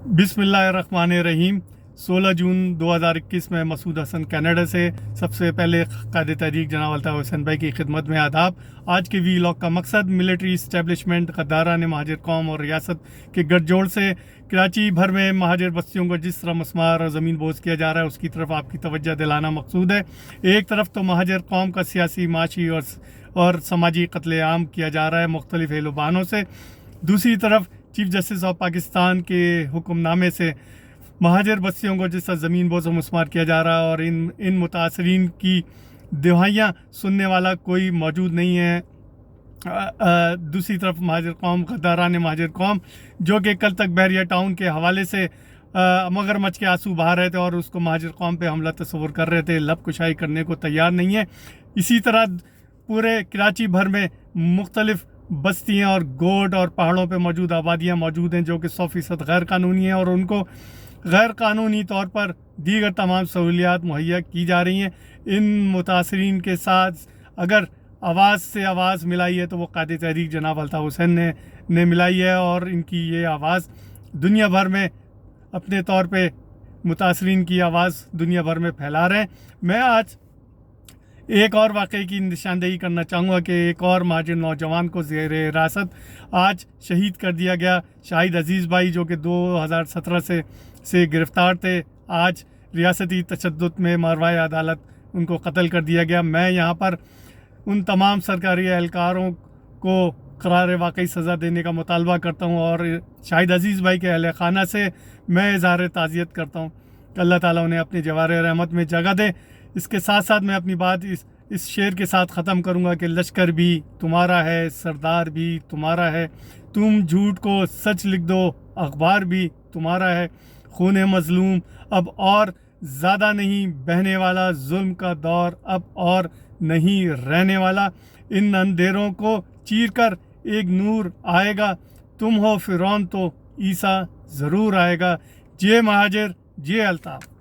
बिस्मिल्लाहिर्रहमानिर्रहीम। 16 जून 2021 में मसूद हसन कनाडा से। सबसे पहले क़ायद तहरीक जनाब अल्ताफ़ हुसैन भाई की खिदमत में आदाब। आज के वीलॉग का मकसद मिलिट्री इस्टेब्लिशमेंट गद्दारान महाजिर कौम और रियासत के गठजोड़ से कराची भर में महाजिर बस्तियों को जिस तरह मस्मार और ज़मीन बोझ किया जा रहा है उसकी तरफ आपकी तवज्जो दिलाना मकसूद है। एक तरफ तो महाजिर कौम का सियासी, माशी और समाजी कत्लेआम किया जा रहा है मुख्तलिफ एहलुबानों से। दूसरी तरफ चीफ जस्टिस ऑफ पाकिस्तान के हुक्मनामे से महाजर बस्तियों को जिस तरह ज़मीन बोझ मुस्मार किया जा रहा है और इन मुतासरीन की दुहाइयाँ सुनने वाला कोई मौजूद नहीं है। दूसरी तरफ महाजर कौम, गद्दारान महाजर कौम, जो कि कल तक बहरिया टाउन के हवाले से मगरमच्छ के आंसू बहा रहे थे और उसको महाजर कौम पे हमला तस्वुर कर रहे थे, लब कुशाई करने को तैयार नहीं है। इसी तरह पूरे कराची भर में मुख्तलिफ बस्तियाँ और गोड और पहाड़ों पे मौजूद आबादियाँ मौजूद हैं जो कि 100% गैर कानूनी हैं और उनको गैर कानूनी तौर पर दीगर तमाम सहूलियात मुहैया की जा रही हैं। इन मुतासरीन के साथ अगर आवाज़ से आवाज़ मिलाई है तो वो क़ायद तहरीक जनाब अल्ताफ़ हुसैन ने मिलाई है और इनकी ये आवाज़ दुनिया भर में अपने तौर पे मुतासरीन की आवाज़ दुनिया भर में फैला रहे हैं। मैं आज एक और वाक़े की निशानदेही करना चाहूँगा कि एक और महाजिर नौजवान को ज़ेर हिरासत आज शहीद कर दिया गया। शाहिद अजीज़ भाई जो कि 2017 से गिरफ़्तार थे, आज रियासती तशद्दुद में मारवाए अदालत उनको कत्ल कर दिया गया। मैं यहाँ पर उन तमाम सरकारी एहलकारों को करार वाकई सज़ा देने का मुतालबा करता हूँ और शाहिद अजीज़ भाई के अहल खाना से मैं इज़हार ताज़ियत करता हूँ कि अल्लाह ताला उन्हें अपनी जवार रहमत में जगह दे। इसके साथ साथ मैं अपनी बात इस शेर के साथ ख़त्म करूँगा कि लश्कर भी तुम्हारा है, सरदार भी तुम्हारा है, तुम झूठ को सच लिख दो, अखबार भी तुम्हारा है। खून मज़लूम अब और ज़्यादा नहीं बहने वाला, जुल्म का दौर अब और नहीं रहने वाला। इन अंधेरों को चीर कर एक नूर आएगा, तुम हो फ़िरौन तो ईसा ज़रूर आएगा। जे महाजिर, जे अल्ताफ़।